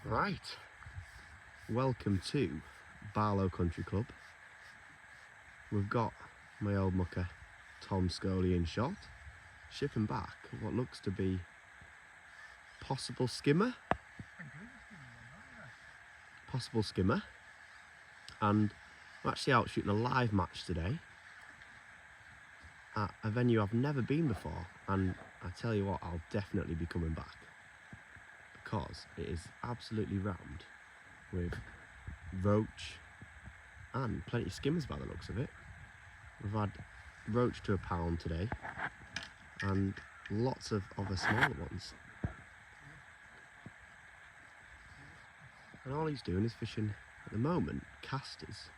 Right, welcome to Barlow Country Club. We've got my old mucker Tom Scholey in shot, shipping back what looks to be possible skimmer, and we're actually out shooting a live match today at a venue I've never been before, and I tell you what, I'll definitely be coming back because it is absolutely rammed with roach and plenty of skimmers by the looks of it. We've had roach to £1 today and lots of other smaller ones. And all he's doing is fishing at the moment casters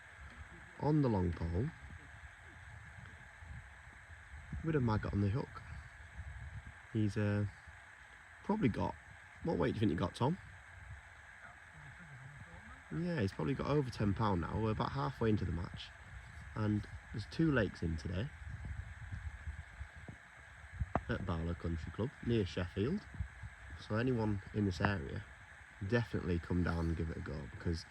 on the long pole with a maggot on the hook. He's probably got, what weight do you think you got, Tom? Yeah, he's probably got over £10 now. We're about halfway into the match and there's 2 lakes in today at Barlow Country Club near Sheffield, so anyone in this area definitely come down and give it a go because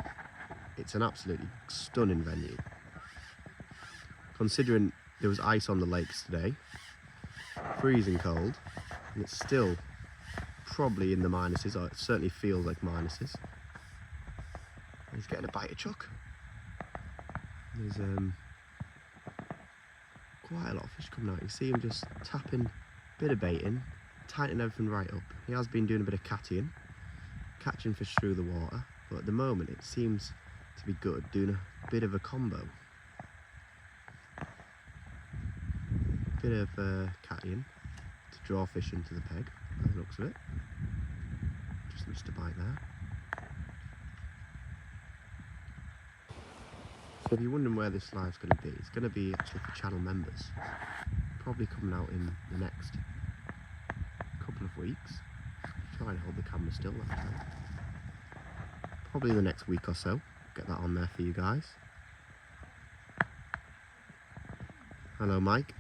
it's an absolutely stunning venue. Considering there was ice on the lakes today, freezing cold, and it's still probably in the minuses, or it certainly feels like minuses. He's getting a bite of chuck. There's quite a lot of fish coming out. You can see him just tapping a bit of bait in, tightening everything right up. He has been doing a bit of cattying, catching fish through the water, but at the moment it seems to be good, doing a bit of a combo. Bit of cattying to draw fish into the peg, by the looks of it. Just missed a bite there. So if you're wondering where this live's going to be, it's going to be actually for channel members. Probably coming out in the next couple of weeks. Try and hold the camera still that time. Probably the next week or so. Get that on there for you guys. Hello, Mike.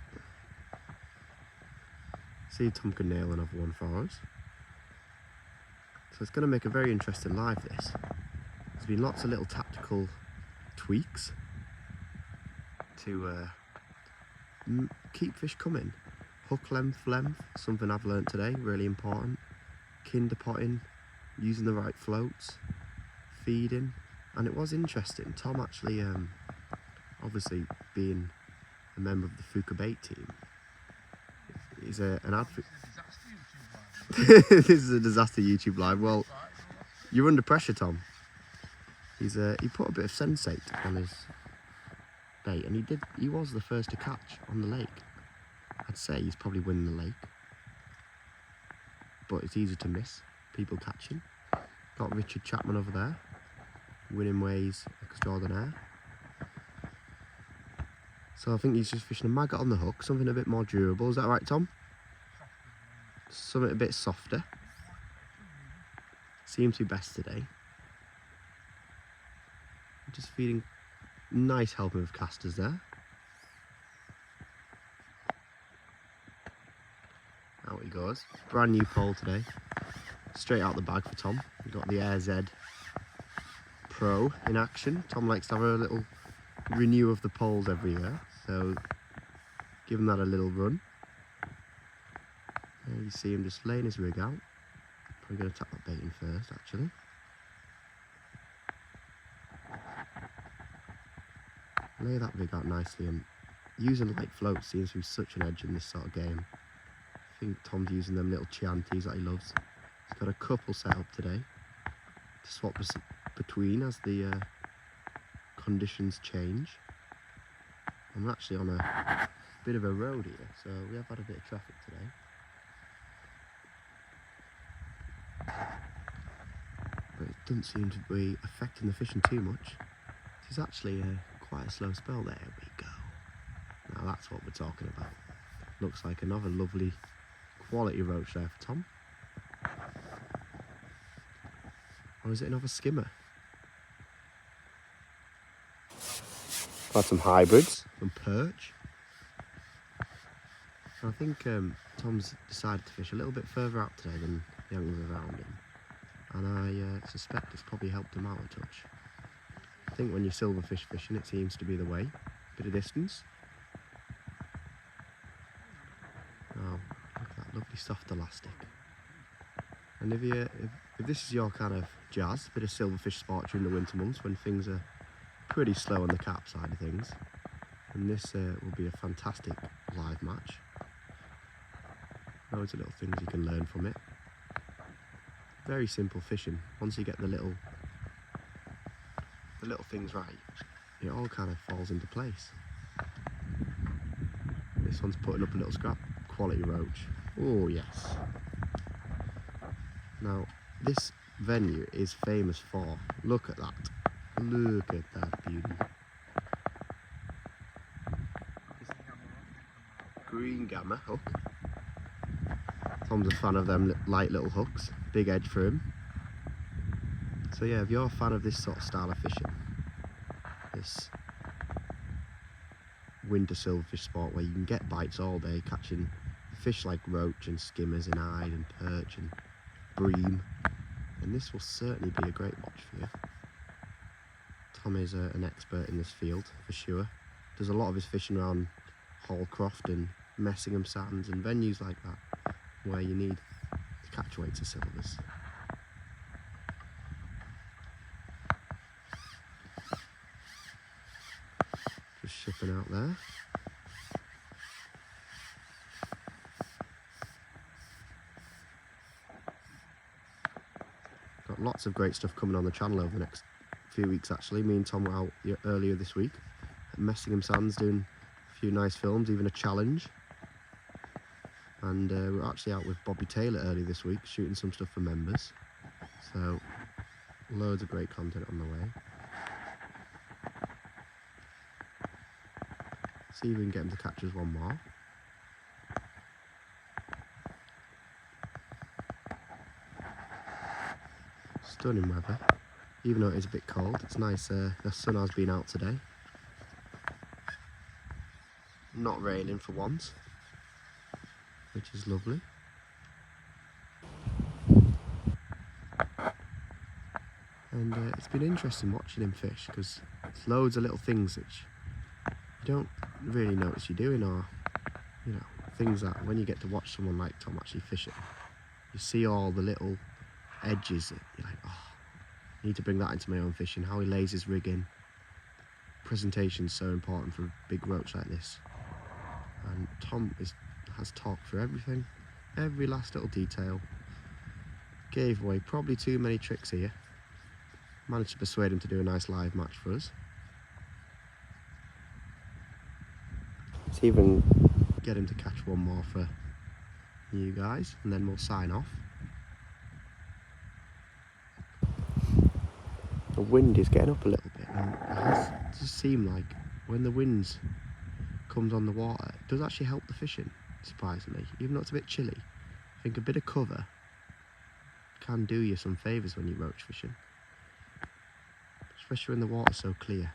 See if Tom can nail another one for us. So it's going to make a very interesting live, this. There's been lots of little tactical tweaks to keep fish coming. Hook length, something I've learnt today, really important. Kinder potting, using the right floats, feeding, and it was interesting. Tom actually, obviously being a member of the Fuka Bait team, he's an advocate. This is a disaster YouTube live. Well, you're under pressure, Tom. He put a bit of sensate on his bait, and he was the first to catch on the lake. I'd say he's probably winning the lake, but it's easy to miss people catching. Got Richard Chapman over there, winning ways extraordinaire. So I think he's just fishing a maggot on the hook, something a bit more durable. Is that right, Tom? Something a bit softer. Seems to be best today. Just feeding, nice helping of casters there. Out he goes. Brand new pole today. Straight out the bag for Tom. We've got the Air Z Pro in action. Tom likes to have a little renew of the poles every year, so giving that a little run. There you see him just laying his rig out. Probably going to tap that bait in first, actually. Lay that rig out nicely, and using light floats seems to be such an edge in this sort of game. I think Tom's using them little chiantis that he loves. He's got a couple set up today to swap between as the conditions change. I'm actually on a bit of a road here, so we have had a bit of traffic today. But it doesn't seem to be affecting the fishing too much. This is actually quite a slow spell. There we go. Now that's what we're talking about. Looks like another lovely quality roach there for Tom. Or is it another skimmer? Got some hybrids and perch. And I think Tom's decided to fish a little bit further out today than the anglers around him. and I suspect it's probably helped him out a touch. I think when you're silverfish fishing, it seems to be the way. Bit of distance. Oh, look at that lovely soft elastic. And if this is your kind of jazz, bit of silverfish sport during the winter months when things are pretty slow on the carp side of things, and this will be a fantastic live match. Loads of little things you can learn from it. Very simple fishing. Once you get the little things right, it all kind of falls into place. This one's putting up a little scrap. Quality roach. Oh yes. Now this venue is famous for, look at that. Look at that beauty. Green gamma hook. Tom's a fan of them light little hooks. Big edge for him. So yeah, if you're a fan of this sort of style of fishing, this winter silverfish sport where you can get bites all day catching fish like roach and skimmers and eyed and perch and bream, and this will certainly be a great watch for you. Tom is an expert in this field for sure. Does a lot of his fishing around Hallcroft and Messingham Sands and venues like that where you need to catch weights of silvers. Just shipping out there. Got lots of great stuff coming on the channel over the next few weeks actually. Me and Tom were out earlier this week at Messingham Sands doing a few nice films, even a challenge. And we were actually out with Bobby Taylor earlier this week shooting some stuff for members. So loads of great content on the way. See if we can get him to catch us one more. Stunning weather. Even though it is a bit cold, it's nice. The sun has been out today. Not raining for once, which is lovely. And it's been interesting watching him fish because it's loads of little things which you don't really notice you're doing, or you know, things that when you get to watch someone like Tom actually fishing, you see all the little edges that you're like, oh, I need to bring that into my own fishing. How he lays his rig in. Presentation's so important for a big roach like this. And Tom has talked through everything, every last little detail. Gave away probably too many tricks here. Managed to persuade him to do a nice live match for us. Let's even get him to catch one more for you guys, and then we'll sign off. The wind is getting up a little bit, and it does seem like when the wind comes on the water, it does actually help the fishing, surprisingly. Even though it's a bit chilly, I think a bit of cover can do you some favours when you're roach fishing, especially when the water's so clear.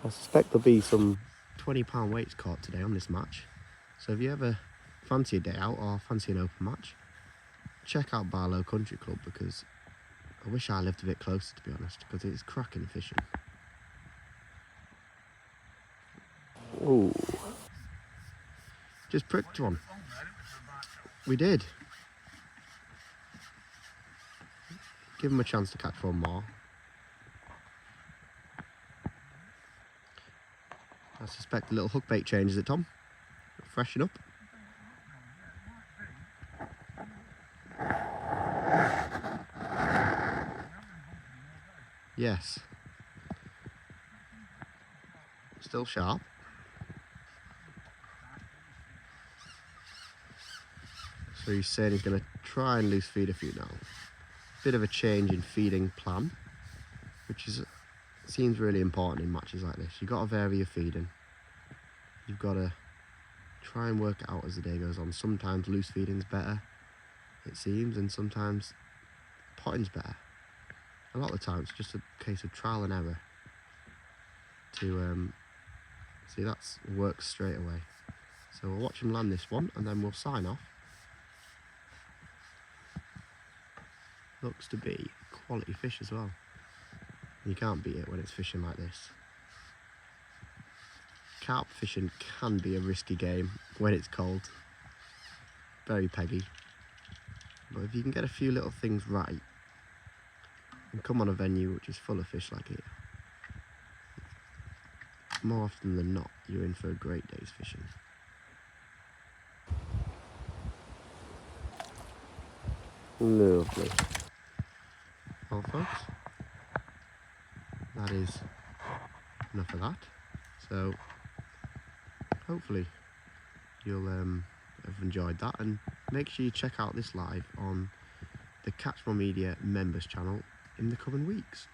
I suspect there'll be some 20-pound weights caught today on this match. So if you ever fancy a day out or fancy an open match, check out Barlow Country Club, because I wish I lived a bit closer, to be honest, because it's cracking fishing. Oh, just pricked one. We did. Give him a chance to catch one more. I suspect a little hook bait change, is it, Tom? Freshen up. Yes. Still sharp. So he's saying he's going to try and loose feed a few now. Bit of a change in feeding plan, which seems really important in matches like this. You've got to vary your feeding. You've got to try and work it out as the day goes on. Sometimes loose feeding's better, it seems, and sometimes potting's better. a lot of the time it's just a case of trial and error to see. That's works straight away. So we'll watch him land this one and then we'll sign off. Looks to be quality fish as well. You can't beat it when it's fishing like this. Carp fishing can be a risky game when it's cold. Very peggy. But if you can get a few little things right and come on a venue which is full of fish like here, more often than not, you're in for a great day's fishing. Lovely. Well, folks, that is enough of that. So, hopefully, you'll have enjoyed that, and make sure you check out this live on the Catch More Media members channel in the coming weeks.